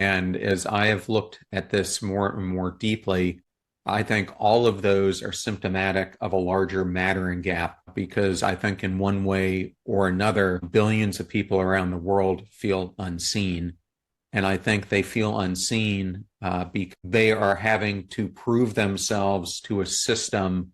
And as I have looked at this more and more deeply, I think all of those are symptomatic of a larger mattering gap because I think in one way or another, billions of people around the world feel unseen. And I think they feel unseen because they are having to prove themselves to a system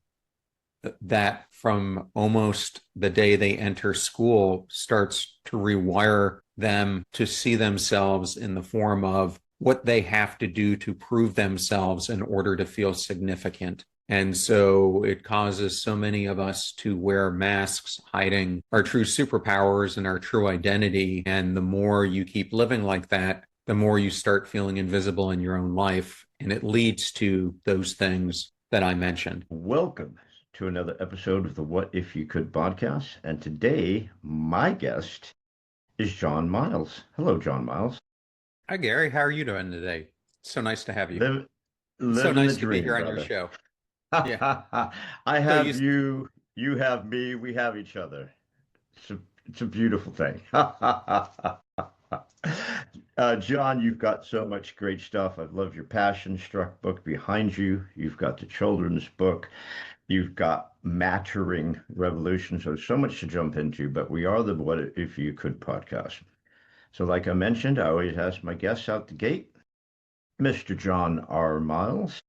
that from almost the day they enter school starts to rewire them to see themselves in the form of what they have to do to prove themselves in order to feel significant. And so it causes so many of us to wear masks, hiding our true superpowers and our true identity. And the more you keep living like that, the more you start feeling invisible in your own life. And it leads to those things that I mentioned. Welcome to another episode of the What If You Could podcast. And today, my guest is John Miles. Hello, John Miles. Hi, Gary. How are you doing today? So nice to have you. Live, So living the nice to be dream, here on your brother. show. Yeah. I So you, have you, you have me, we have each other. It's a beautiful thing. John, you've got so much great stuff. I love your Passion Struck book behind you. You've got the children's book. You've got Mattering Revolution. So much to jump into, but we are the What If You Could podcast. So, like I mentioned, I always ask my guests out the gate, Mr. John R. Miles,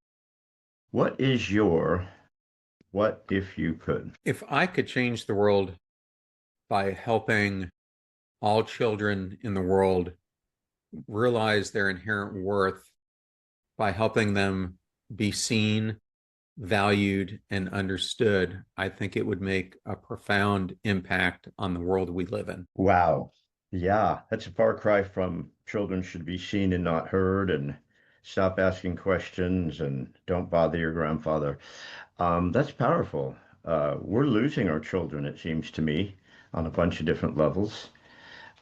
what is your What If You Could? if I could change the world by helping all children in the world realize their inherent worth by helping them be seen, valued, and understood, I think it would make a profound impact on the world we live in. Wow. Yeah, that's a far cry from children should be seen and not heard and stop asking questions and don't bother your grandfather. That's powerful. We're losing our children, it seems to me, on a bunch of different levels.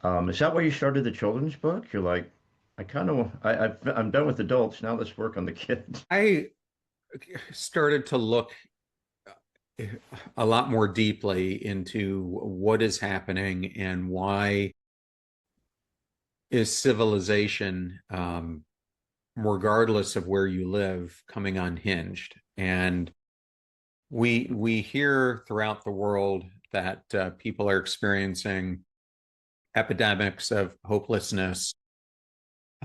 Is that why you started the children's book? You're like, I'm done with adults. Now let's work on the kids. I started to look a lot more deeply into what is happening and why is civilization, regardless of where you live, coming unhinged. And we hear throughout the world that people are experiencing epidemics of hopelessness,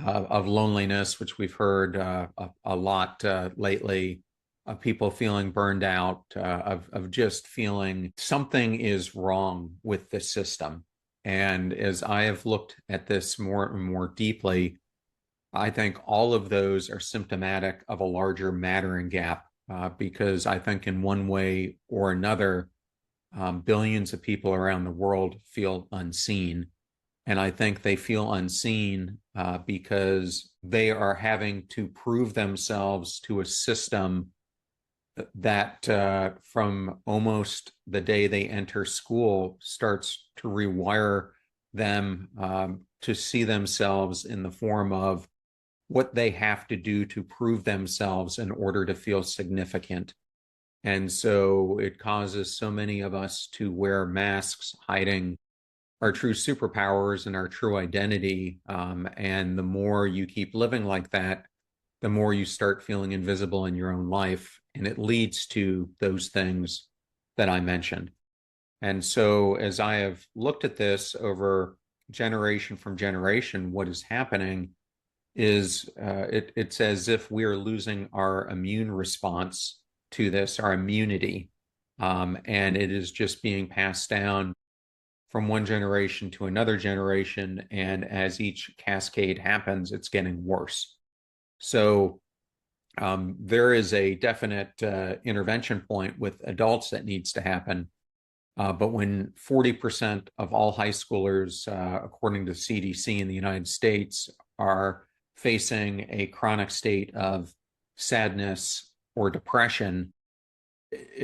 of loneliness, which we've heard a lot lately, of people feeling burned out, of just feeling something is wrong with the system. And as I have looked at this more and more deeply, I think all of those are symptomatic of a larger mattering gap because I think in one way or another, billions of people around the world feel unseen. And I think they feel unseen because they are having to prove themselves to a system that from almost the day they enter school starts to rewire them to see themselves in the form of what they have to do to prove themselves in order to feel significant. And so it causes so many of us to wear masks, hiding our true superpowers and our true identity. And the more you keep living like that, the more you start feeling invisible in your own life. And it leads to those things that I mentioned. And so as I have looked at this over generation from generation, what is happening is it's as if we are losing our immune response to this, our immunity. And it is just being passed down from one generation to another generation. And as each cascade happens, it's getting worse. So there is a definite intervention point with adults that needs to happen. But when 40% of all high schoolers, according to CDC in the United States, are facing a chronic state of sadness or depression,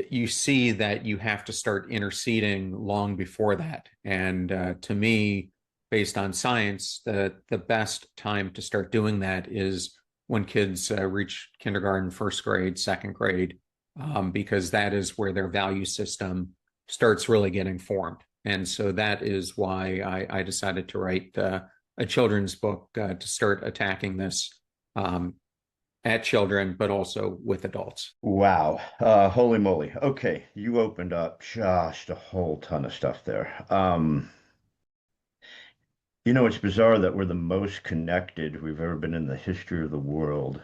you see that you have to start interceding long before that. And to me, based on science, the best time to start doing that is when kids reach kindergarten, first grade, second grade, because that is where their value system starts really getting formed. And so that is why I decided to write a children's book to start attacking this um, at children, but also with adults. Wow. Holy moly. Okay, you opened up just a whole ton of stuff there. It's bizarre that we're the most connected we've ever been in the history of the world,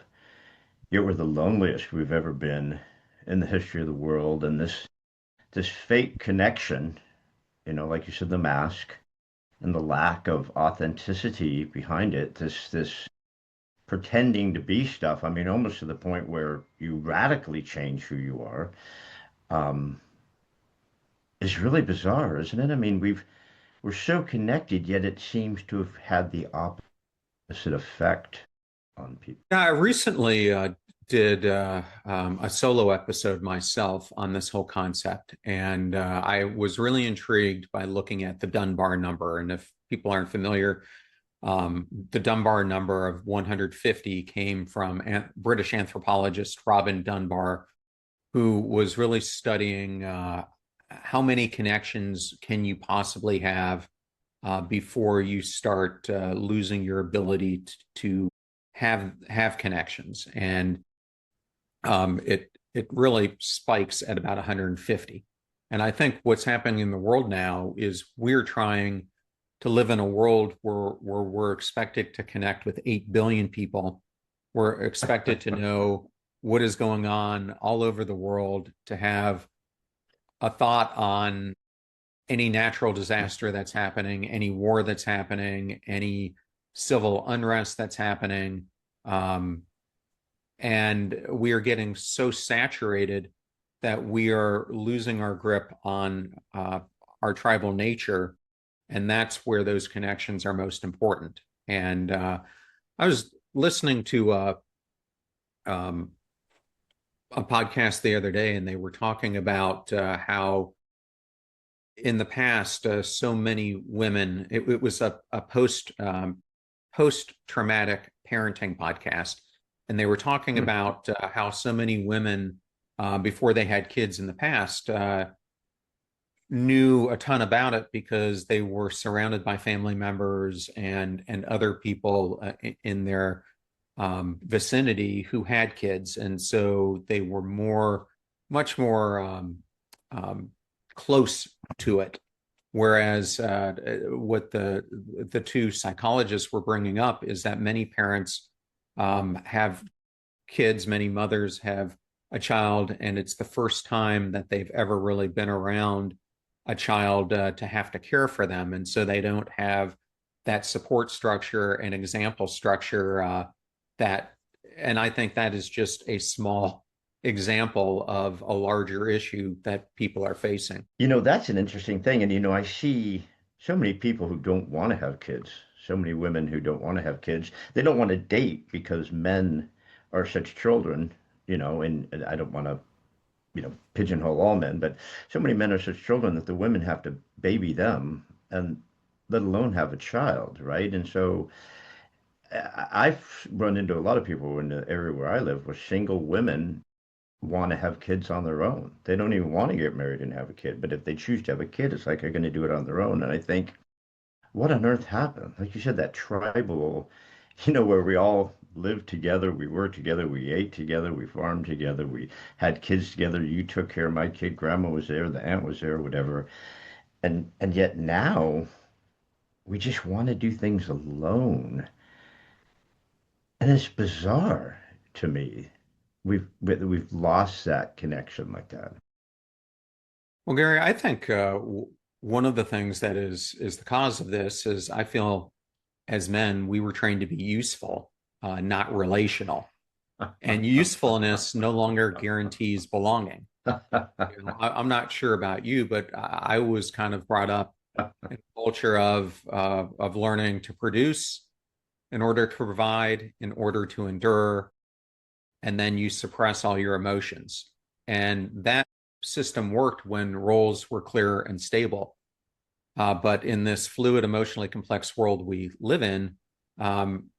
yet we're the loneliest we've ever been in the history of the world. And this fake connection, like you said, the mask and the lack of authenticity behind it, this pretending to be stuff. I mean, almost to the point where you radically change who you are, um, is really bizarre, isn't it? I mean, we're so connected, yet it seems to have had the opposite effect on people. I recently did a solo episode myself on this whole concept, and I was really intrigued by looking at the Dunbar number. And if people aren't familiar, the Dunbar number of 150 came from British anthropologist Robin Dunbar, who was really studying how many connections can you possibly have before you start losing your ability to have connections, and it really spikes at about 150. And I think what's happening in the world now is we're trying to live in a world where we're expected to connect with 8 billion people. We're expected to know what is going on all over the world, to have a thought on any natural disaster that's happening, any war that's happening, any civil unrest that's happening. And we are getting so saturated that we are losing our grip on our tribal nature. And that's where those connections are most important. And I was listening to um, a podcast the other day, and they were talking about how in the past, so many women, it was a post traumatic parenting podcast, and they were talking Hmm. about how so many women before they had kids in the past knew a ton about it because they were surrounded by family members and other people in their vicinity who had kids, and so they were much more um, close to it. Whereas what the two psychologists were bringing up is that many parents have kids, many mothers have a child, and it's the first time that they've ever really been around a child to have to care for them, and so they don't have that support structure and example structure that. And I think that is just a small example of a larger issue that people are facing. That's an interesting thing. And, I see so many people who don't want to have kids, so many women who don't want to have kids. They don't want to date because men are such children, and I don't want to, pigeonhole all men, but so many men are such children that the women have to baby them and let alone have a child, right? And so I've run into a lot of people in the area where I live where single women want to have kids on their own. They don't even want to get married and have a kid, but if they choose to have a kid, it's like they're going to do it on their own. And I think, what on earth happened? Like you said, that tribal, where we all lived together, we worked together, we ate together, we farmed together, we had kids together. You took care of my kid, grandma was there, the aunt was there, whatever. And yet now we just want to do things alone. And it's bizarre to me. We've lost that connection like that. Well, Gary, I think one of the things that is the cause of this is I feel as men we were trained to be useful, not relational, and usefulness no longer guarantees belonging. I'm not sure about you, but I was kind of brought up in a culture of learning to produce in order to provide, in order to endure, and then you suppress all your emotions. And that system worked when roles were clear and stable. But in this fluid, emotionally complex world we live in, um,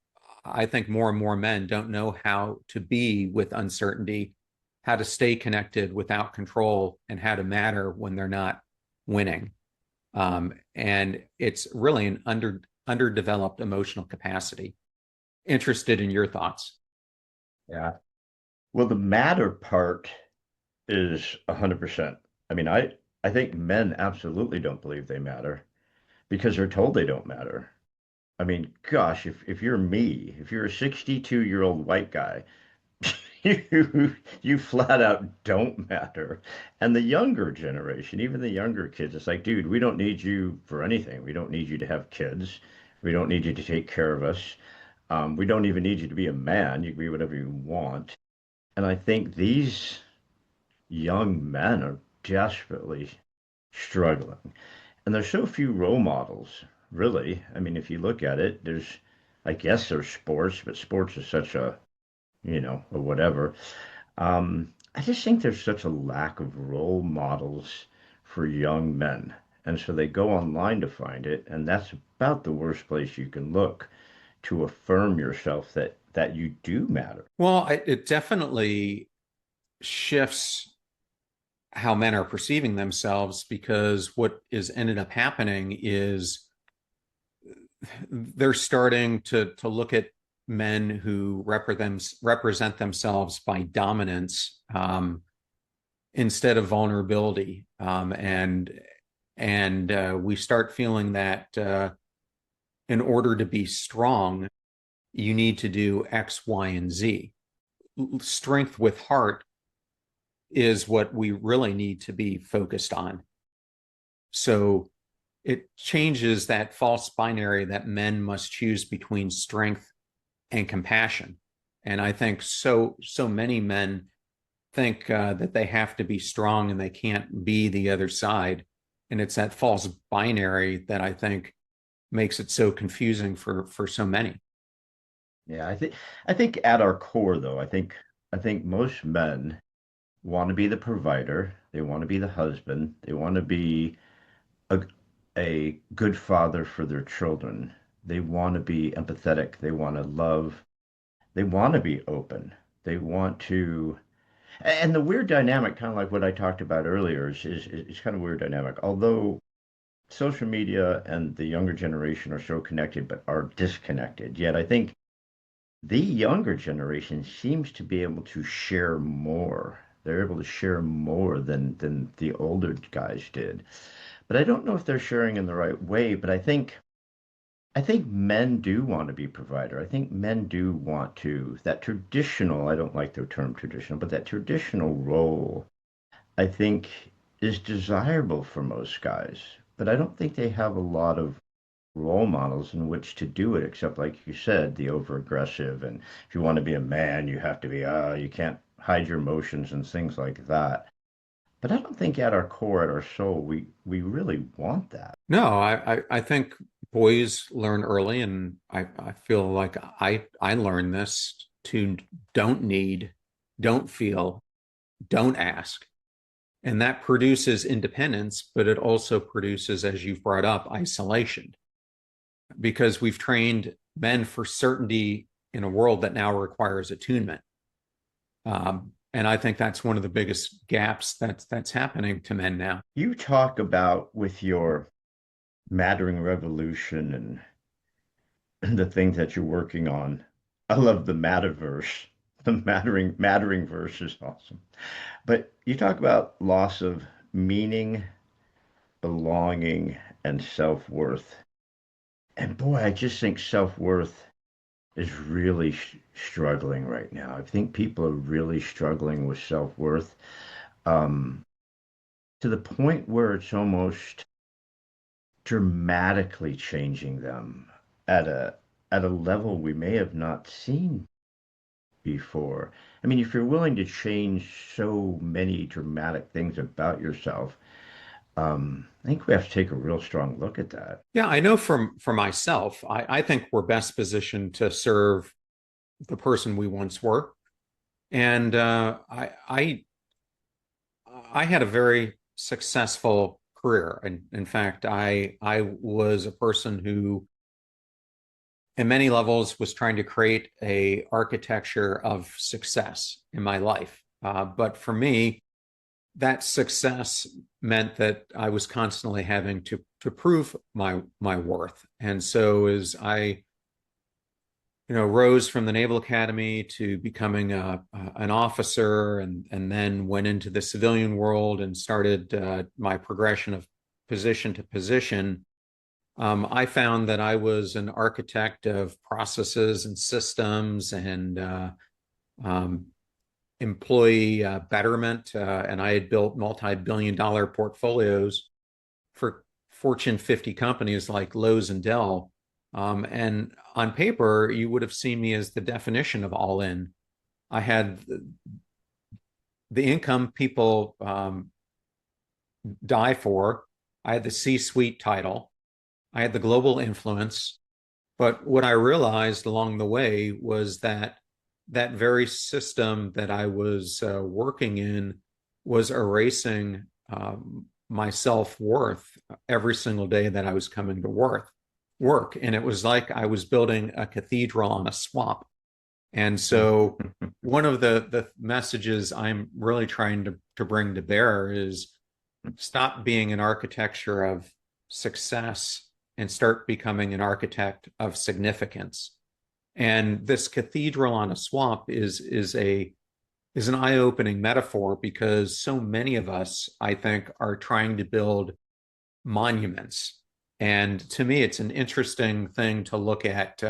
I think more and more men don't know how to be with uncertainty, how to stay connected without control, and how to matter when they're not winning. And it's really an underdeveloped emotional capacity. Interested in your thoughts. Yeah. Well, the matter part is 100%. I mean, I think men absolutely don't believe they matter because they're told they don't matter. I mean, gosh, if you're me, if you're a 62-year-old white guy, you flat out don't matter. And the younger generation, even the younger kids, it's like, dude, we don't need you for anything. We don't need you to have kids. We don't need you to take care of us. We don't even need you to be a man. You can be whatever you want. And I think these young men are desperately struggling. And there's so few role models, really. I mean, if you look at it, I guess there's sports, but sports is such a, or whatever. I just think there's such a lack of role models for young men. And so they go online to find it, and that's about the worst place you can look to affirm yourself that you do matter. Well, it definitely shifts how men are perceiving themselves, because what is ended up happening is they're starting to look at men who represent themselves by dominance, instead of vulnerability, and we start feeling that in order to be strong, you need to do X, Y, and Z. Strength with heart is what we really need to be focused on. So it changes that false binary that men must choose between strength and compassion. And I think so many men think that they have to be strong and they can't be the other side. And it's that false binary that I think makes it so confusing for so many. Yeah, I think at our core though, I think most men want to be the provider, they want to be the husband, they want to be a, a good father for their children. They want to be empathetic, they want to love, they want to be open. They want to, and the weird dynamic, kind of like what I talked about earlier, is kind of weird dynamic. Although social media and the younger generation are so connected, but are disconnected. Yet I think the younger generation seems to be able to share more. They're able to share more than the older guys did. But I don't know if they're sharing in the right way. But I think men do want to be provider. I think men do want to that traditional, I don't like the term traditional, but that traditional role, I think is desirable for most guys. But I don't think they have a lot of role models in which to do it, except like you said, the over aggressive. And if you want to be a man, you have to be, you can't hide your emotions and things like that. But I don't think at our core, at our soul, we really want that. No, I think boys learn early, and I feel like I learned this to don't need, don't feel, don't ask. And that produces independence, but it also produces, as you've brought up, isolation, because we've trained men for certainty in a world that now requires attunement. And I think that's one of the biggest gaps that's happening to men now. You talk about with your mattering revolution and the things that you're working on. I love the Matterverse. The mattering verse is awesome. But you talk about loss of meaning, belonging, and self-worth. And boy, I just think self-worth is really struggling right now. I think people are really struggling with self-worth, um, to the point where it's almost dramatically changing them at a level we may have not seen before. I mean, if you're willing to change so many dramatic things about yourself, I think we have to take a real strong look at that. Yeah, I know for myself, I think we're best positioned to serve the person we once were. And I had a very successful career. And in fact, I was a person who, in many levels, was trying to create a architecture of success in my life. But for me, that success meant that I was constantly having to prove my worth. And so as I rose from the Naval Academy to becoming an officer, and then went into the civilian world and started my progression of position to position. I found that I was an architect of processes and systems and um, employee betterment, and I had built multi-billion-dollar portfolios for Fortune 50 companies like Lowe's and Dell. And on paper, you would have seen me as the definition of all in. I had the income people die for. I had the C-suite title. I had the global influence. But what I realized along the way was that that very system that I was working in was erasing my self-worth every single day that I was coming to work. And it was like I was building a cathedral on a swamp. And so one of the messages I'm really trying to bring to bear is stop being an architecture of success and start becoming an architect of significance. And this cathedral on a swamp is an eye-opening metaphor, because so many of us, I think, are trying to build monuments. And to me, it's an interesting thing to look at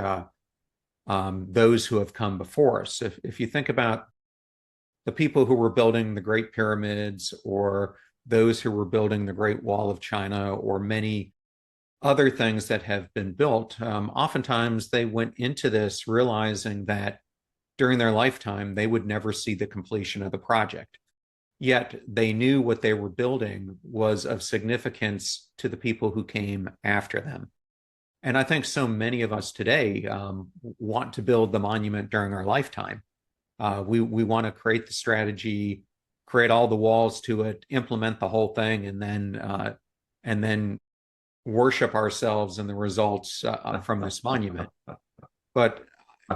those who have come before us. If you think about the people who were building the Great Pyramids, or those who were building the Great Wall of China, or many other things that have been built, oftentimes they went into this realizing that during their lifetime, they would never see the completion of the project. Yet they knew what they were building was of significance to the people who came after them. And I think so many of us today want to build the monument during our lifetime. We want to create the strategy, create all the walls to it, implement the whole thing, and then worship ourselves in the results from this monument. But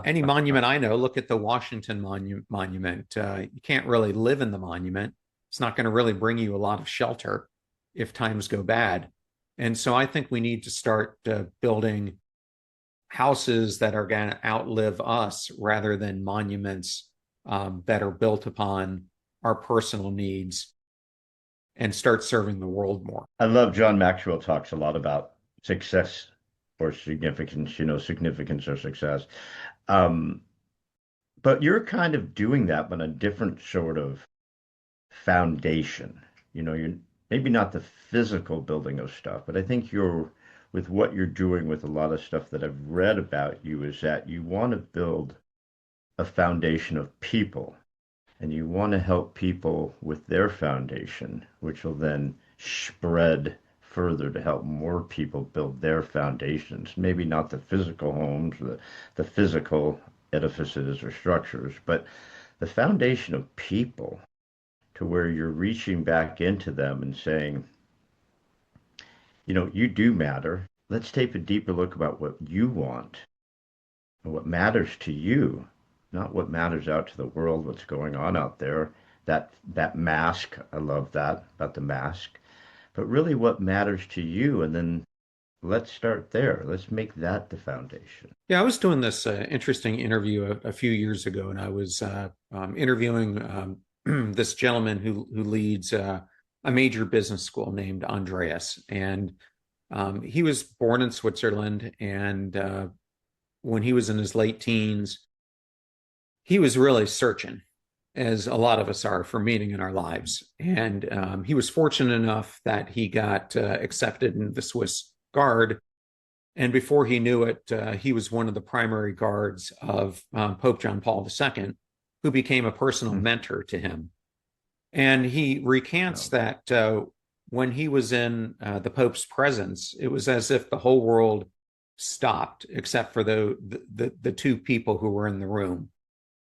any monument I know, look at the Washington monument. You can't really live in the monument. It's not going to really bring you a lot of shelter if times go bad. And so I think we need to start building houses that are going to outlive us, rather than monuments that are built upon our personal needs, and start serving the world more. I love John Maxwell talks a lot about success or significance, significance or success. Um, but you're kind of doing that, but a different sort of foundation. You're maybe not the physical building of stuff, but I think you're with what you're doing with a lot of stuff that I've read about you is that you want to build a foundation of people, and you want to help people with their foundation, which will then spread further to help more people build their foundations. Maybe not the physical homes, the physical edifices or structures, but the foundation of people, to where you're reaching back into them and saying, you do matter. Let's take a deeper look about what you want and what matters to you, not what matters out to the world, what's going on out there. That mask, I love that about the mask, but really what matters to you. And then let's start there. Let's make that the foundation. Yeah, I was doing this interesting interview a few years ago, and I was interviewing this gentleman who leads a major business school named Andreas. And he was born in Switzerland, and when he was in his late teens, he was really searching, as a lot of us are, for meaning in our lives. And he was fortunate enough that he got accepted into the Swiss Guard. And before he knew it, he was one of the primary guards of Pope John Paul II, who became a personal mentor to him. And he recants that when he was in the Pope's presence, it was as if the whole world stopped, except for the two people who were in the room.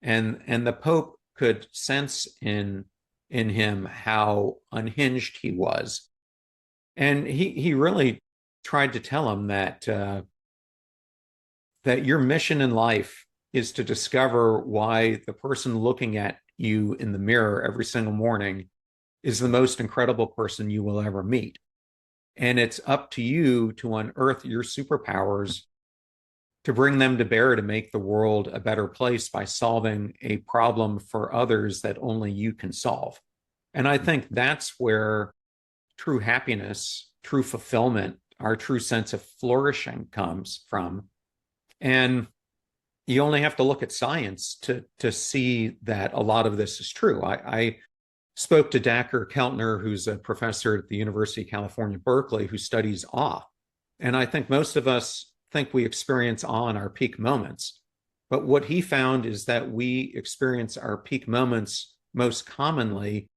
And the Pope could sense in him how unhinged he was. And he really tried to tell him that your mission in life is to discover why the person looking at you in the mirror every single morning is the most incredible person you will ever meet. And it's up to you to unearth your superpowers to bring them to bear to make the world a better place by solving a problem for others that only you can solve. And I think that's where true happiness, true fulfillment, our true sense of flourishing comes from. And you only have to look at science to see that a lot of this is true. I spoke to Dacher Keltner, who's a professor at the University of California, Berkeley, who studies awe. And I think most of us think we experience awe in our peak moments. But what he found is that we experience our peak moments most commonly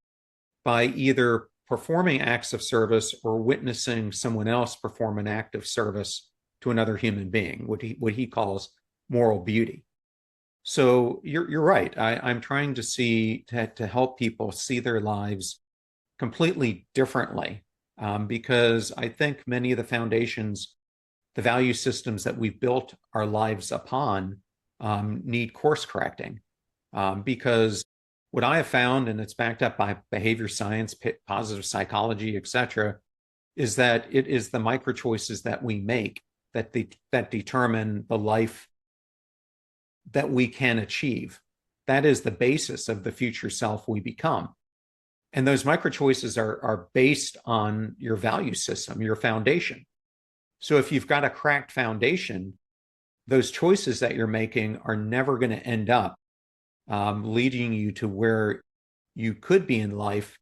by either performing acts of service or witnessing someone else perform an act of service to another human being, what he calls moral beauty. So you're right. I'm trying to help people see their lives completely differently, because I think many of the foundations, the value systems that we've built our lives upon, need course correcting. Because what I have found, and it's backed up by behavior science, positive psychology, etc., is that it is the micro choices that we make that determine the life that we can achieve. That is the basis of the future self we become. And those micro choices are based on your value system, your foundation. So if you've got a cracked foundation, those choices that you're making are never going to end up leading you to where you could be in life.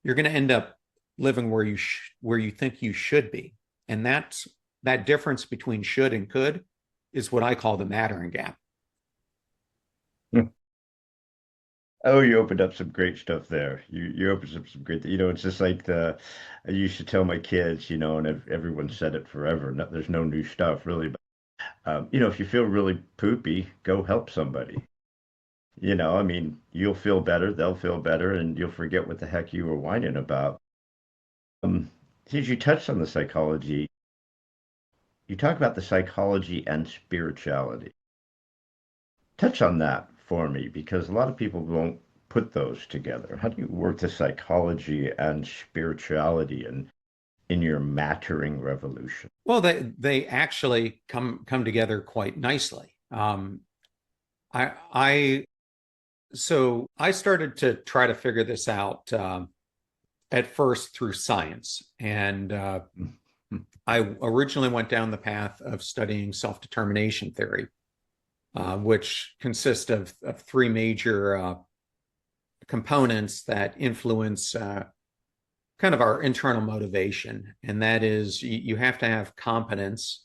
You're going to end up living where you think you should be, and that difference between should and could is what I call the mattering gap. Oh, you opened up some great stuff there. You opened up some great, it's just like I used to tell my kids, and everyone said it forever. No, there's no new stuff really, but if you feel really poopy, go help somebody. I mean, you'll feel better, they'll feel better, and you'll forget what the heck you were whining about. Since you touched on the psychology, you talk about the psychology and spirituality. Touch on that for me because a lot of people won't put those together. How do you work the psychology and spirituality in your mattering revolution? Well, they actually come together quite nicely. I so I started to try to figure this out at first through science, and I originally went down the path of studying self-determination theory, which consists of three major components that influence kind of our internal motivation. And that is you have to have competence,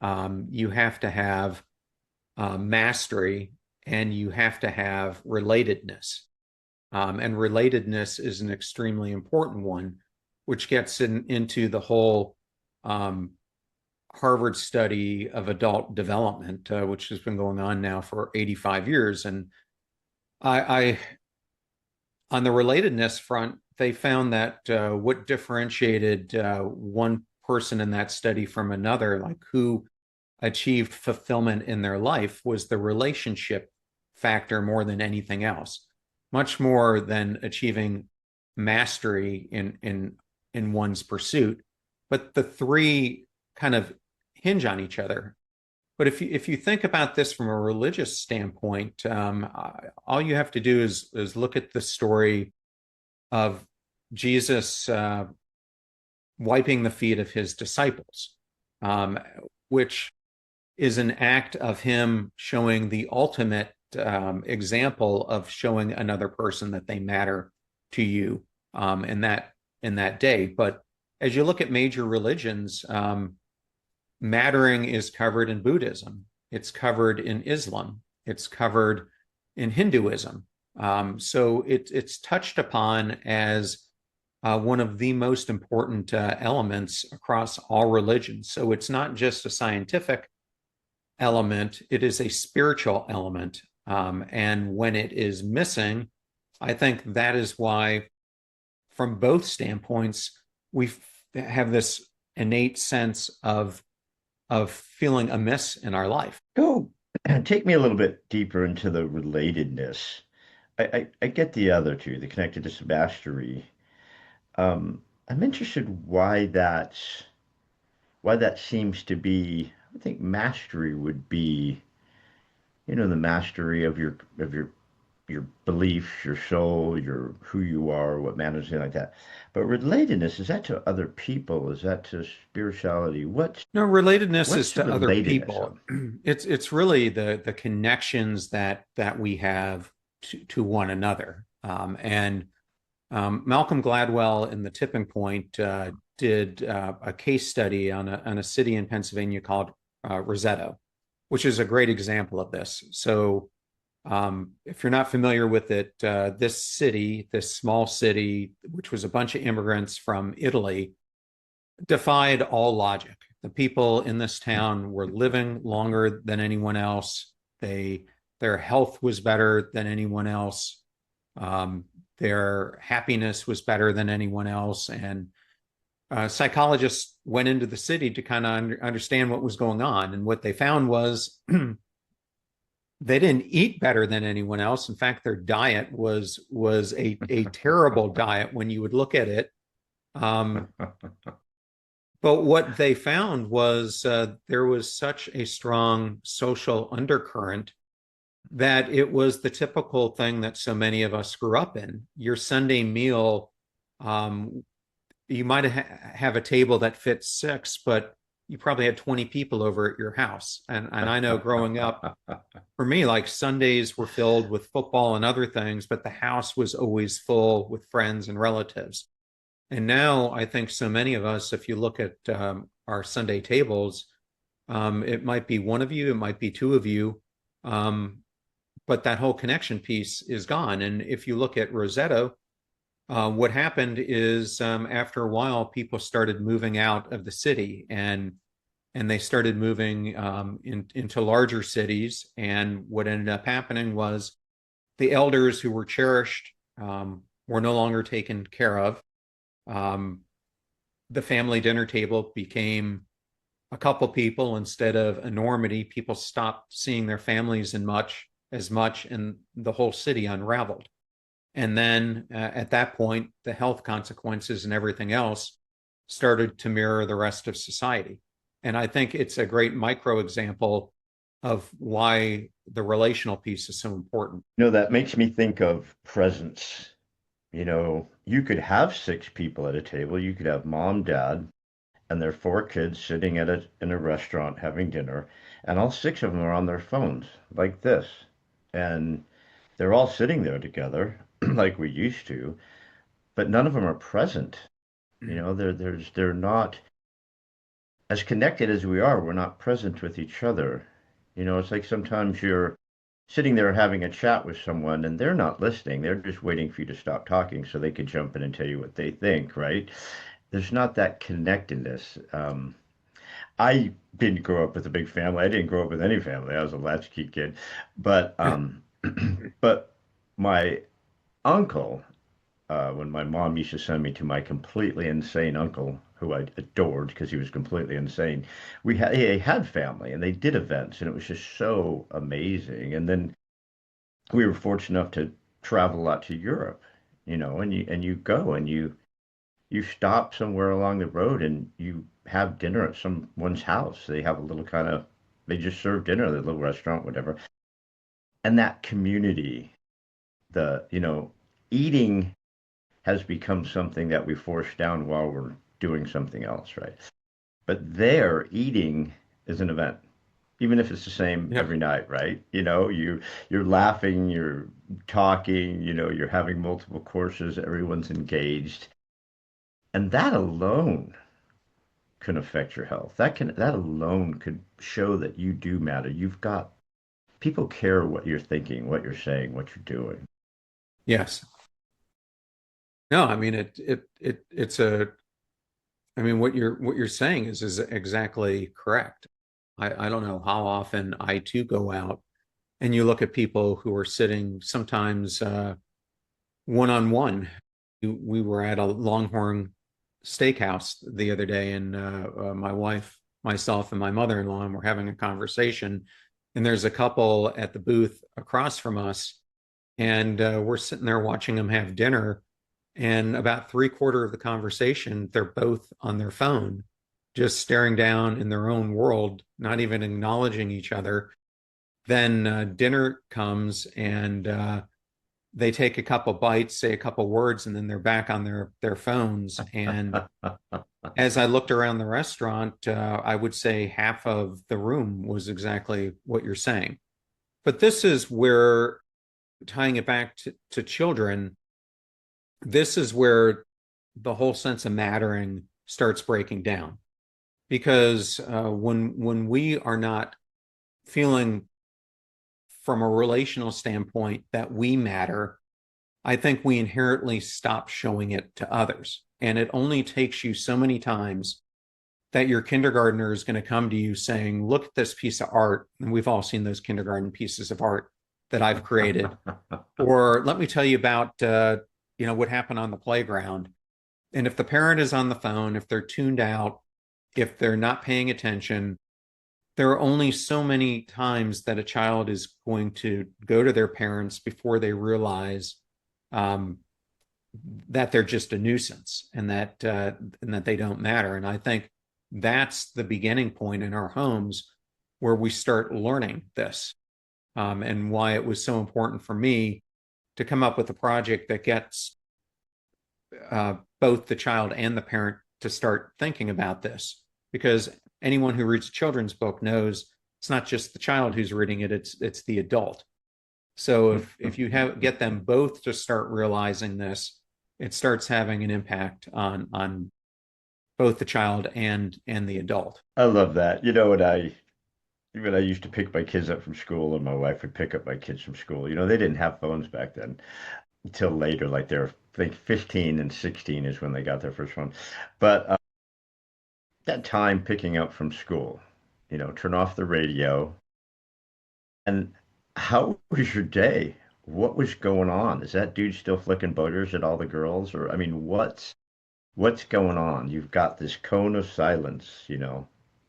you have to have mastery, and you have to have relatedness. And relatedness is an extremely important one, which gets into the whole Harvard study of adult development, which has been going on now for 85 years. And I on the relatedness front, they found that what differentiated one person in that study from another, like who achieved fulfillment in their life, was the relationship factor more than anything else, much more than achieving mastery in one's pursuit. But the three kind of hinge on each other. But if you think about this from a religious standpoint, all you have to do is look at the story of Jesus wiping the feet of his disciples, which is an act of him showing the ultimate example of showing another person that they matter to you in that day. But as you look at major religions, mattering is covered in Buddhism. It's covered in Islam. It's covered in Hinduism. So it's touched upon as one of the most important elements across all religions. So it's not just a scientific element, it is a spiritual element. And when it is missing, I think that is why, from both standpoints, we have this innate sense of feeling amiss in our life. Go take me a little bit deeper into the relatedness. I get the other two, the connectedness and mastery. I'm interested why that seems to be. I think mastery would be, the mastery of your beliefs, your soul, your who you are, what matters, anything like that. But relatedness, is that to other people? Is that to spirituality? No, relatedness What's is the to other relatedness people. of? It's really the connections that we have to one another. And Malcolm Gladwell in The Tipping Point did a case study on a city in Pennsylvania called Roseto, which is a great example of this. So, if you're not familiar with it, this city, this small city, which was a bunch of immigrants from Italy, defied all logic. The people in this town were living longer than anyone else. They Their health was better than anyone else. Um, their happiness was better than anyone else, and psychologists went into the city to kind of understand what was going on. And what they found was they didn't eat better than anyone else. In fact, their diet was a terrible diet when you would look at it. Um, but what they found was there was such a strong social undercurrent that it was the typical thing that so many of us grew up in. Your Sunday meal, um, you might have a table that fits six, but you probably had 20 people over at your house. And I know growing up, for me, like Sundays were filled with football and other things, but the house was always full with friends and relatives. And now I think so many of us, if you look at our Sunday tables, it might be one of you, it might be two of you, um, but that whole connection piece is gone. And if you look at Rosetto, what happened is after a while, people started moving out of the city, and they started moving into larger cities. And what ended up happening was the elders who were cherished were no longer taken care of. Um, the family dinner table became a couple people instead of enormity. People stopped seeing their families as much, and the whole city unraveled. And then at that point, the health consequences and everything else started to mirror the rest of society. And I think it's a great micro example of why the relational piece is so important. That makes me think of presence. You could have six people at a table. You could have mom, dad, and their four kids sitting in a restaurant having dinner, and all six of them are on their phones like this. And they're all sitting there together like we used to, but none of them are present. They're not as connected as we are. We're not present with each other. It's like sometimes you're sitting there having a chat with someone and they're not listening. They're just waiting for you to stop talking so they can jump in and tell you what they think, right? There's not that connectedness. I didn't grow up with a big family. I didn't grow up with any family. I was a latchkey kid. But but my uncle, when my mom used to send me to my completely insane uncle, who I adored because he was completely insane, he had family and they did events and it was just so amazing. And then we were fortunate enough to travel a lot to Europe, and you go and you stop somewhere along the road and you have dinner at someone's house. They have a little they just serve dinner at a little restaurant, whatever. And that community, eating has become something that we force down while we're doing something else, right? But there, eating is an event, even if it's the same Yep. every night, right? You're laughing, you're talking, you're having multiple courses, everyone's engaged. And that alone can affect your health. That alone could show that you do matter. You've got people care what you're thinking, what you're saying, what you're doing. Yes. No, I mean it's a I mean what you're saying is exactly correct. I don't know how often I too go out and you look at people who are sitting sometimes one on one. We were at a Longhorn steakhouse the other day, and my wife, myself, and my mother-in-law, and we're having a conversation. And there's a couple at the booth across from us, and we're sitting there watching them have dinner. And about three-quarter of the conversation, they're both on their phone, just staring down in their own world, not even acknowledging each other. Then dinner comes and they take a couple bites, say a couple words, and then they're back on their phones. And as I looked around the restaurant, I would say half of the room was exactly what you're saying. But this is where, tying it back to children, this is where the whole sense of mattering starts breaking down. Because when we are not feeling from a relational standpoint that we matter, I think we inherently stop showing it to others. And it only takes you so many times that your kindergartner is going to come to you saying, look at this piece of art. And we've all seen those kindergarten pieces of art that I've created. Or let me tell you about, what happened on the playground. And if the parent is on the phone, if they're tuned out, if they're not paying attention, there are only so many times that a child is going to go to their parents before they realize um, that they're just a nuisance and that they don't matter. And I think that's the beginning point in our homes where we start learning this, and why it was so important for me to come up with a project that gets both the child and the parent to start thinking about this, because anyone who reads a children's book knows it's not just the child who's reading it, it's the adult. So if you get them both to start realizing this, it starts having an impact on both the child and the adult. I love that. When I used to pick my kids up from school and my wife would pick up my kids from school, they didn't have phones back then until later, like they're, I think 15 and 16 is when they got their first phone. But that time picking up from school, turn off the radio. And how was your day? What was going on? Is that dude still flicking boogers at all the girls? Or, I mean, what's going on? You've got this cone of silence,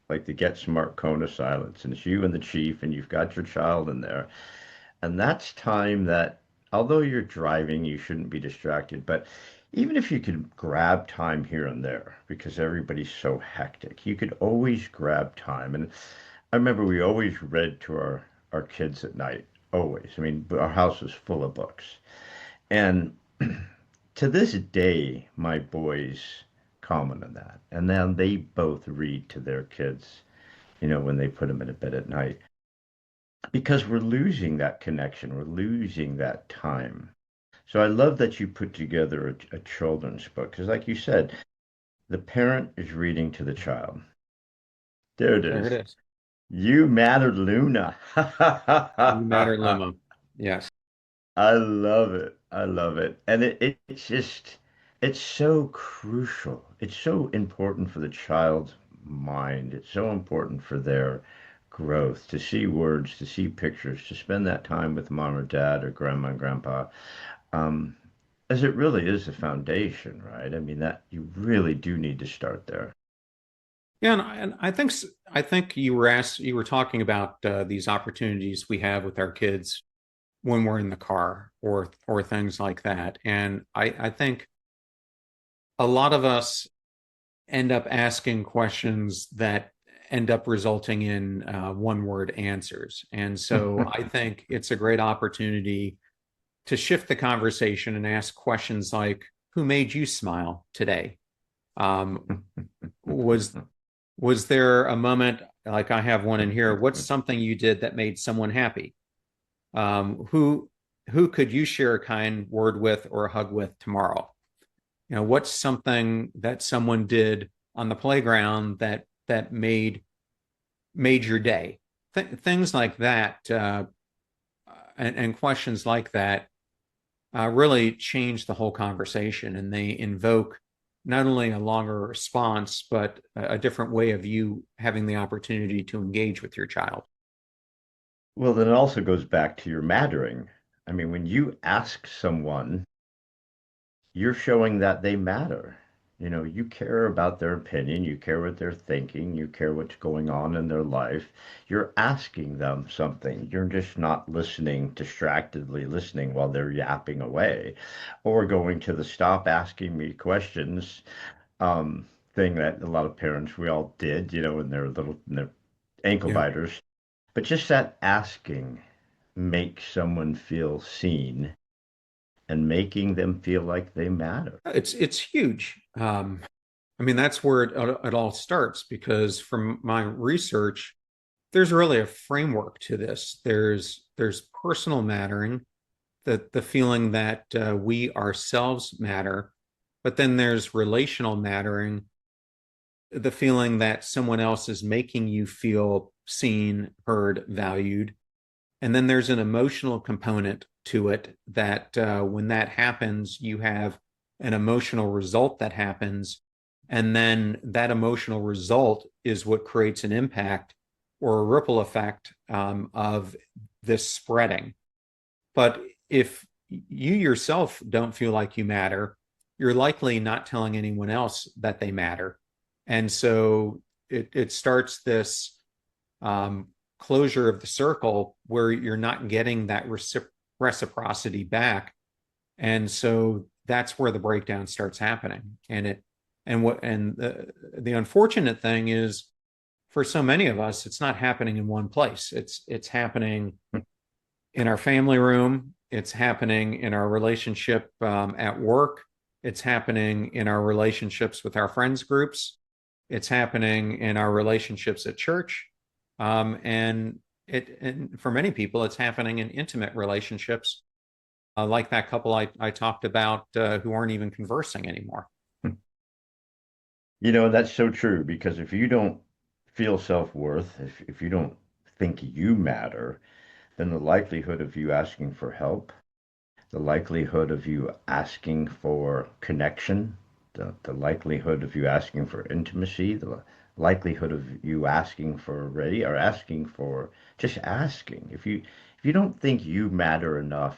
like the Get Smart cone of silence, and it's you and the chief, and you've got your child in there. And that's time that, although you're driving, you shouldn't be distracted. But even if you could grab time here and there, because everybody's so hectic, you could always grab time. And I remember we always read to our kids at night, always. I mean, our house was full of books. And to this day, my boys comment on that. And then they both read to their kids, when they put them in a bed at night. Because we're losing that connection, we're losing that time. So I love that you put together a children's book. Because, like you said, the parent is reading to the child. There it There is. it is. You mattered, Luna. You matter, Luma. Yes. I love it. I love it. And it's just, it's so crucial. It's so important for the child's mind. It's so important for their growth to see words, to see pictures, to spend that time with mom or dad or grandma and grandpa. Um, as it really is the foundation, right? I mean, that you really do need to start there. Yeah, and I think you were talking about these opportunities we have with our kids when we're in the car or things like that. And I think a lot of us end up asking questions that end up resulting in one word answers. And so I think it's a great opportunity to shift the conversation and ask questions like, who made you smile today? Um, was was there a moment, like I have one in here, what's something you did that made someone happy? Who could you share a kind word with or a hug with tomorrow? What's something that someone did on the playground that made your day? Things like that, and questions like that really change the whole conversation, and they invoke not only a longer response, but a different way of you having the opportunity to engage with your child. Well, then it also goes back to your mattering. I mean, when you ask someone, you're showing that they matter. You know, you care about their opinion, you care what they're thinking, you care what's going on in their life. You're asking them something. You're just not listening, distractedly listening while they're yapping away, or going to the stop asking me questions thing that a lot of parents we all did, you know, in their ankle Yeah. biters. But just that asking makes someone feel seen and making them feel like they matter. It's huge. I mean, that's where it all starts because from my research, there's really a framework to this. There's personal mattering, the feeling that we ourselves matter, but then there's relational mattering, the feeling that someone else is making you feel seen, heard, valued. And then there's an emotional component to it that when that happens, you have an emotional result that happens. And then that emotional result is what creates an impact or a ripple effect of this spreading. But if you yourself don't feel like you matter, you're likely not telling anyone else that they matter. And so it starts this um, closure of the circle where you're not getting that reciprocity back. And so that's where the breakdown starts happening. And the unfortunate thing is for so many of us, it's not happening in one place. It's happening in our family room. It's happening in our relationship at work. It's happening in our relationships with our friends groups. It's happening in our relationships at church. And for many people, it's happening in intimate relationships, like that couple I talked about who aren't even conversing anymore. You know, that's so true because if you don't feel self-worth, if you don't think you matter, then the likelihood of you asking for help, the likelihood of you asking for connection, the likelihood of you asking for intimacy, the likelihood of you asking for ready or asking for just asking. If you don't think you matter enough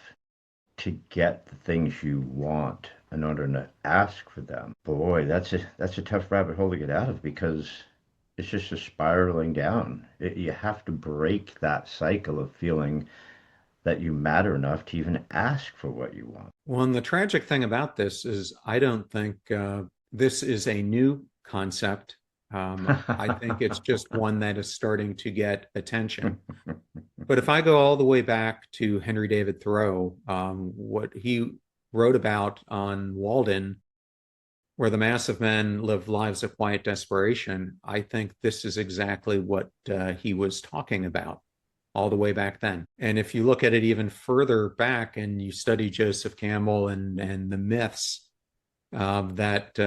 to get the things you want in order to ask for them, boy, that's a tough rabbit hole to get out of because it's just a spiraling down. You have to break that cycle of feeling that you matter enough to even ask for what you want. Well, and the tragic thing about this is I don't think this is a new concept. I think it's just one that is starting to get attention. But if I go all the way back to Henry David Thoreau, what he wrote about on Walden, where the mass of men live lives of quiet desperation, I think this is exactly what he was talking about all the way back then. And if you look at it even further back and you study Joseph Campbell and the myths that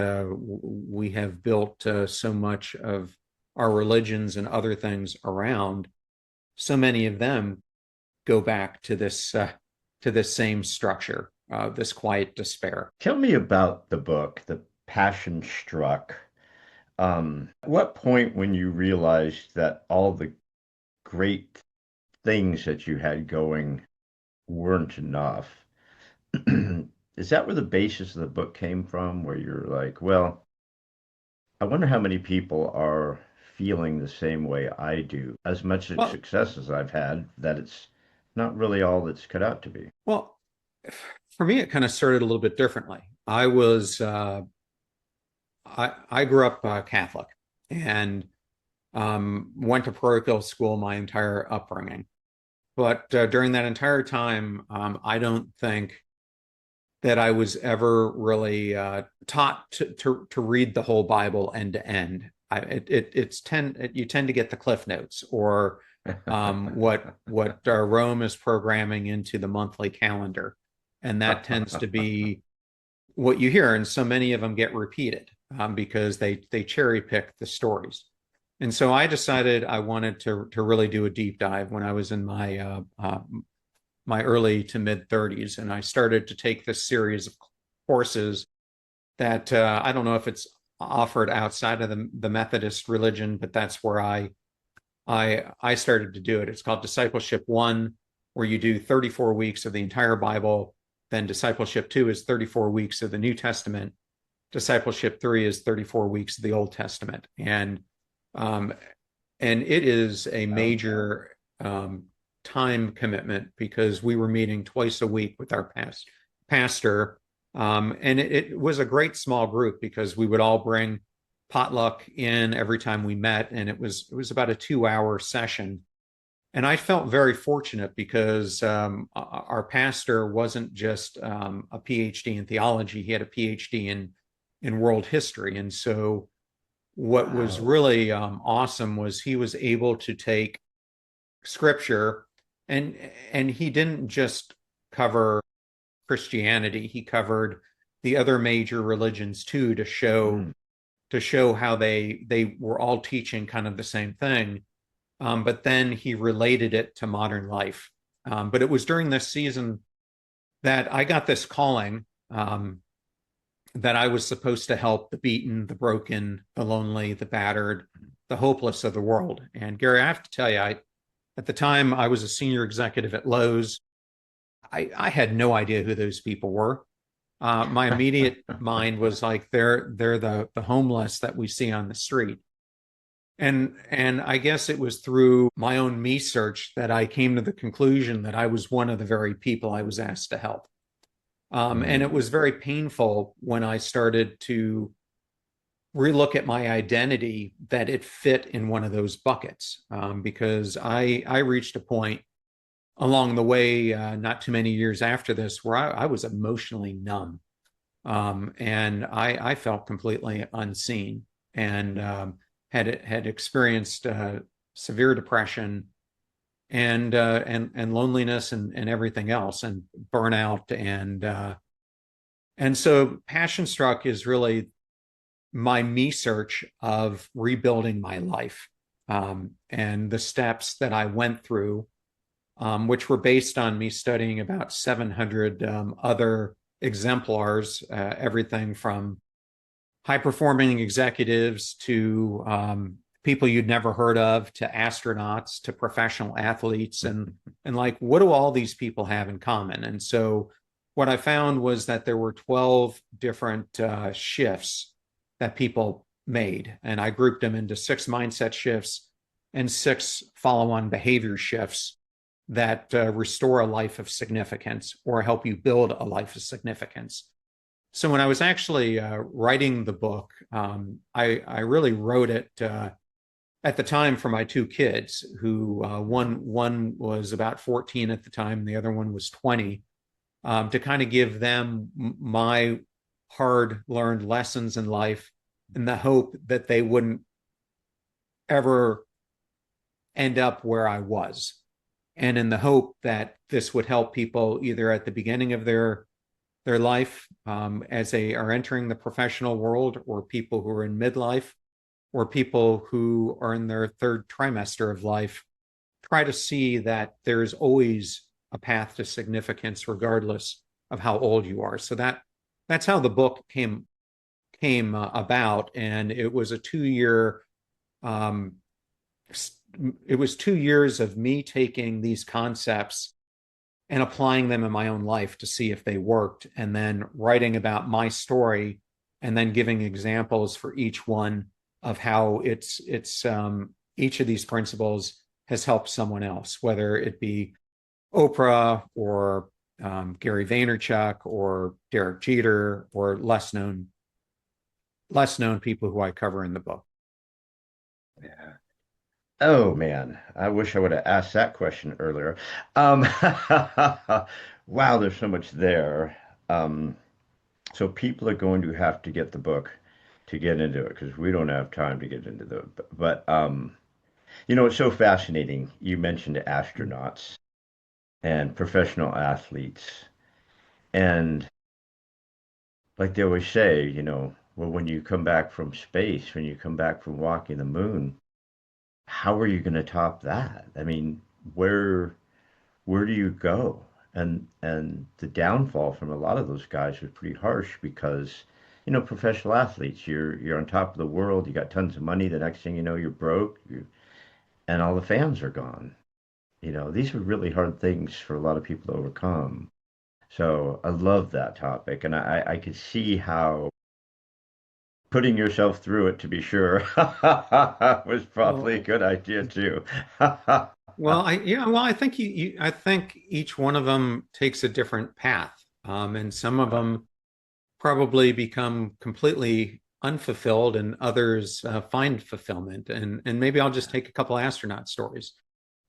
we have built so much of our religions and other things around, so many of them go back to this same structure, this quiet despair. Tell me about the book, The Passion Struck. At what point when you realized that all the great things that you had going weren't enough? Is that where the basis of the book came from, where you're like, well, I wonder how many people are feeling the same way I do, as much Well, success as I've had, that it's not really all it's cut out to be. well, for me, it kind of started a little bit differently. I grew up Catholic and went to parochial school my entire upbringing. But during that entire time, I don't think that I was ever really taught to read the whole Bible end to end. You tend to get the cliff notes or what Rome is programming into the monthly calendar, and that tends to be what you hear, and so many of them get repeated because they cherry pick the stories. And so I decided I wanted to really do a deep dive when I was in my early to mid 30s, and I started to take this series of courses that I don't know if it's offered outside of the Methodist religion, but that's where I started to do it. It's called Discipleship One, where you do 34 weeks of the entire Bible. Then Discipleship Two is 34 weeks of the New Testament. discipleship 3 is 34 weeks of the Old Testament. Um, and it is a Wow. major time commitment because we were meeting twice a week with our pastor. And it was a great small group because we would all bring potluck in every time we met, and it was about a 2 hour session. And I felt very fortunate because our pastor wasn't just a PhD in theology; he had a PhD in world history. And so, what was Wow. really awesome was he was able to take scripture, and and he didn't just cover Christianity; he covered the other major religions too, Mm. to show how they were all teaching kind of the same thing. But then he related it to modern life. But it was during this season that I got this calling, that I was supposed to help the beaten, the broken, the lonely, the battered, the hopeless of the world. And Gary, I have to tell you, at the time I was a senior executive at Lowe's. I had no idea who those people were. My immediate mind was like they're the homeless that we see on the street. And I guess it was through my own me search that I came to the conclusion that I was one of the very people I was asked to help. And it Mm. was very painful when I started to relook at my identity that it fit in one of those buckets, because I reached a point along the way, not too many years after this, where I was emotionally numb, and I felt completely unseen, and had experienced severe depression and loneliness and everything else, and burnout, and so Passion Struck is really my me search of rebuilding my life, and the steps that I went through, which were based on me studying about 700 other exemplars, everything from high performing executives to people you'd never heard of, to astronauts, to professional athletes, and like, what do all these people have in common? And so what I found was that there were 12 different shifts that people made, and I grouped them into 6 mindset shifts and 6 follow-on behavior shifts that restore a life of significance or help you build a life of significance. So when I was actually writing the book, I really wrote it at the time for my 2 kids, who one was about 14 at the time, and the other one was 20, to kind of give them my hard learned lessons in life, in the hope that they wouldn't ever end up where I was, and in the hope that this would help people either at the beginning of their life, as they are entering the professional world, or people who are in midlife, or people who are in their third trimester of life. Try to see that there's always a path to significance regardless of how old you are. So that's how the book came about, and it was a 2 year um, it was 2 years of me taking these concepts and applying them in my own life to see if they worked, and then writing about my story, and then giving examples for each one of how it's each of these principles has helped someone else, whether it be Oprah or Gary Vaynerchuk or Derek Jeter, or less known people who I cover in the book. Yeah. Oh man, I wish I would have asked that question earlier. Wow, there's so much there. Um, so people are going to have to get the book to get into it because we don't have time to get into the. But it's so fascinating. You mentioned astronauts and professional athletes, and like they always say, well, when you come back from space, when you come back from walking the moon, how are you going to top that? I mean, where do you go? And the downfall from a lot of those guys was pretty harsh because, professional athletes, you're on top of the world, you got tons of money, the next thing you know, you're broke, and all the fans are gone. These are really hard things for a lot of people to overcome. So I love that topic, and I could see how putting yourself through it, to be sure, was probably a Well, good idea too. I think I think each one of them takes a different path, and some of them probably become completely unfulfilled, and others find fulfillment. And maybe I'll just take a couple astronaut stories.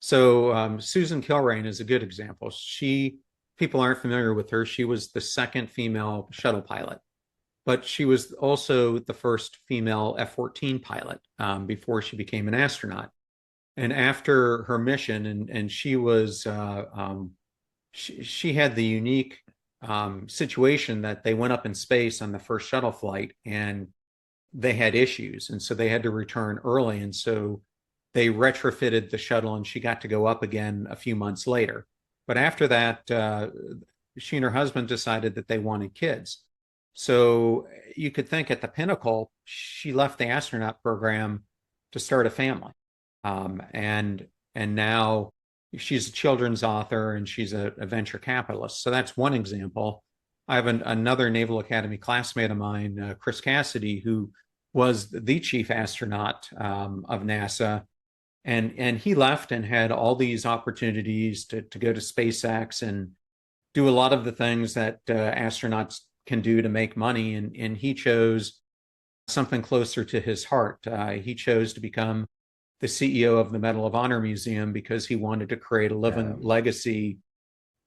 So Susan Kilrain is a good example. People aren't familiar with her. She was the second female shuttle pilot, but she was also the first female F-14 pilot before she became an astronaut. And after her mission, and she had the unique situation that they went up in space on the first shuttle flight, and they had issues, and so they had to return early, and so they retrofitted the shuttle, and she got to go up again a few months later. But after that, she and her husband decided that they wanted kids. So you could think at the pinnacle, she left the astronaut program to start a family. And now she's a children's author, and she's a venture capitalist. So that's one example. I have another Naval Academy classmate of mine, Chris Cassidy, who was the chief astronaut of NASA, and he left and had all these opportunities to go to SpaceX and do a lot of the things that astronauts can do to make money, and he chose something closer to his heart. He chose to become the CEO of the Medal of Honor Museum because he wanted to create a living Um, legacy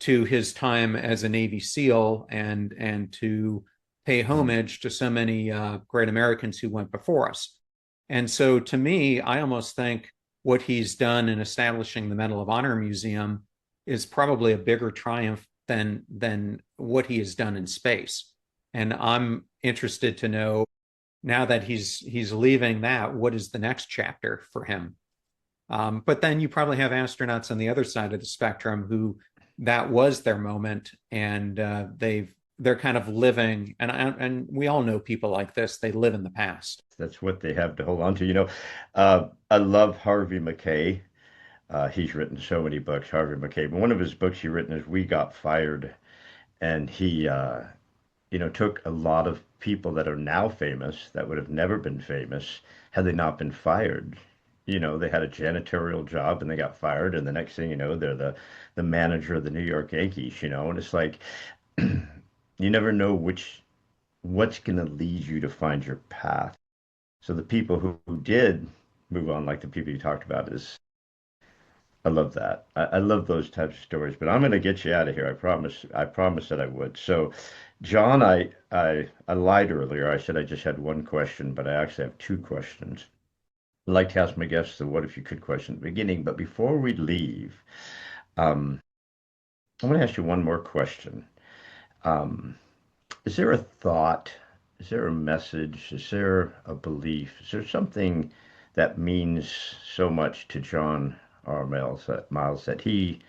to his time as a Navy SEAL, and to pay homage to so many great Americans who went before us. And so, to me, I almost think what he's done in establishing the Medal of Honor Museum is probably a bigger triumph than what he has done in space. And I'm interested to know, now that he's leaving that, what is the next chapter for him? But then you probably have astronauts on the other side of the spectrum who that was their moment, and they're kind of living. And we all know people like this. They live in the past. that's what they have to hold on to. I love Harvey Mackay. He's written so many books, Harvey Mackay. But one of his books he written is We Got Fired, and he took a lot of people that are now famous that would have never been famous had they not been fired. They had a janitorial job and they got fired, and the next thing you know, they're the manager of the New York Yankees, and it's like you never know what's going to lead you to find your path. So the people who did move on, like the people you talked about, is I love that. I love those types of stories. But I'm going to get you out of here. I promise. I promised that I would. So, John, I lied earlier. I said I just had one question, but I actually have two questions. I like to ask my guests the "What if you could" question at the beginning. But before we leave, um, I want to ask you one more question. Um, is there a thought? Is there a message? Is there a belief? Is there something that means so much to John R. Miles that he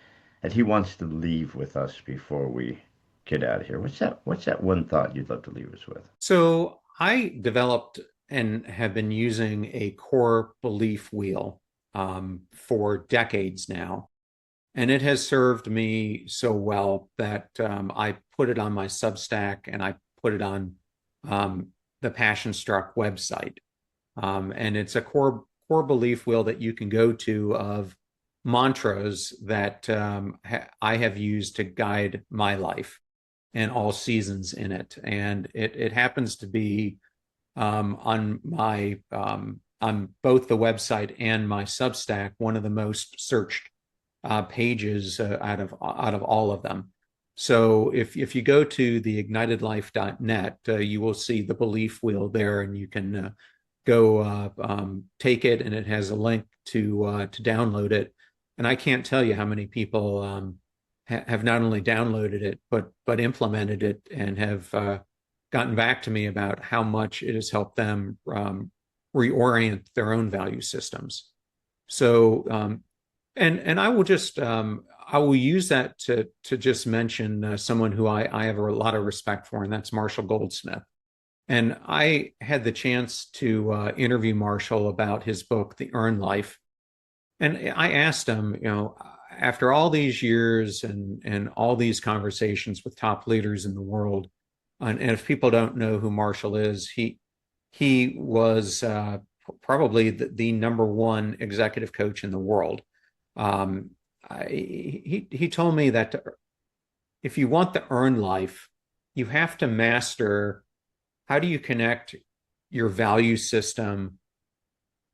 wants to leave with us before we get out of here? What's that one thought you'd love to leave us with? So I developed and have been using a core belief wheel for decades now. And it has served me so well that I put it on my Substack, and I put it on the Passion Struck website. And it's a core belief wheel that you can go to of mantras that I have used to guide my life and all seasons in it. And it happens to be on both the website and my Substack one of the most searched pages out of all of them. So if you go to the ignitedlife.net, you will see the belief wheel there, and you can go take it, and it has a link to download it. And I can't tell you how many people have not only downloaded it but implemented it, and have gotten back to me about how much it has helped them reorient their own value systems. So and I will use that to just mention someone who I have a lot of respect for, and that's Marshall Goldsmith. And I had the chance to interview Marshall about his book, The Earned Life. And I asked him, after all these years and all these conversations with top leaders in the world, and if people don't know who Marshall is, he was probably the number one executive coach in the world. Um, he told me that if you want the earned life, you have to master how do you connect your value system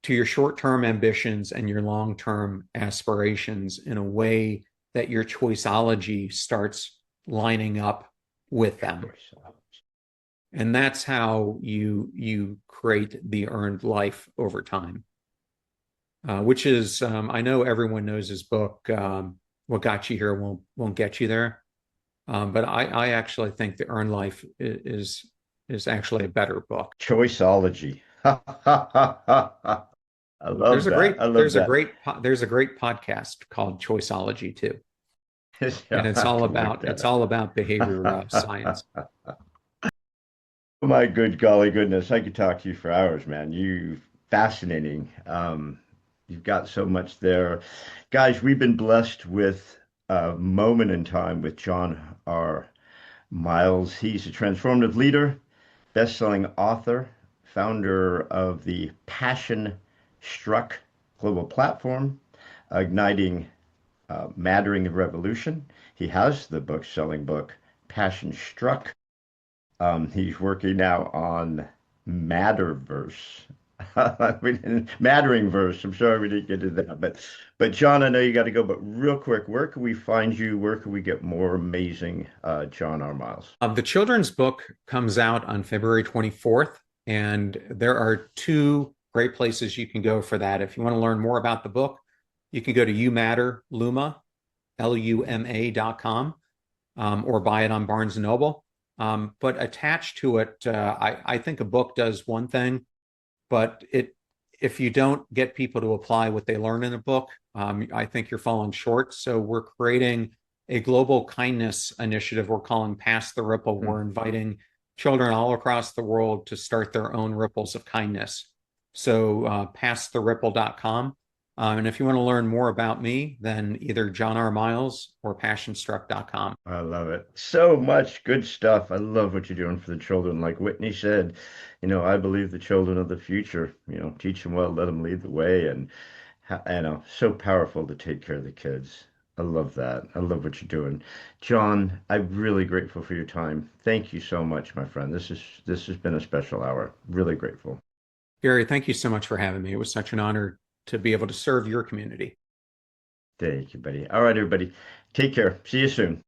to your short-term ambitions and your long-term aspirations in a way that your choiceology starts lining up with them. And that's how you create the earned life over time, which is I know everyone knows his book, "What Got You Here Won't Get You There," but I actually think the earned life is actually a better book. Choiceology. I love that. I love that. There's a great podcast called Choiceology too, and I'll have to look it's that all about behavior science. up. My good golly goodness, I could talk to you for hours, man. You fascinating. You've got so much there. Guys, we've been blessed with a moment in time with John R. Miles. He's a transformative leader, best-selling author, founder of the Passion Struck global platform, igniting Mattering the Revolution. He has the book-selling book, Passion Struck. He's working now on Matterverse. Mattering verse. I'm sorry we didn't get to that, but John, I know you got to go. But real quick, where can we find you? Where can we get more amazing John R. Miles? The children's book comes out on February 24th, and there are two great places you can go for that. If you want to learn more about the book, you can go to Luma.com, or buy it on Barnes and Noble. But attached to it, I think a book does one thing, but if you don't get people to apply what they learn in a book, I think you're falling short. So we're creating a global kindness initiative we're calling Pass the Ripple. Hmm. We're inviting children all across the world to start their own ripples of kindness. So passtheripple.com. And if you want to learn more about me, then either John R. Miles or passionstruck.com. I love it. So much good stuff. I love what you're doing for the children. Like Whitney said, I believe the children of the future, teach them well, let them lead the way. And, so powerful to take care of the kids. I love that. I love what you're doing. John, I'm really grateful for your time. Thank you so much, my friend. This has been a special hour. Really grateful. Gary, thank you so much for having me. It was such an honor to be able to serve your community. Thank you, buddy. All right, everybody. Take care. See you soon.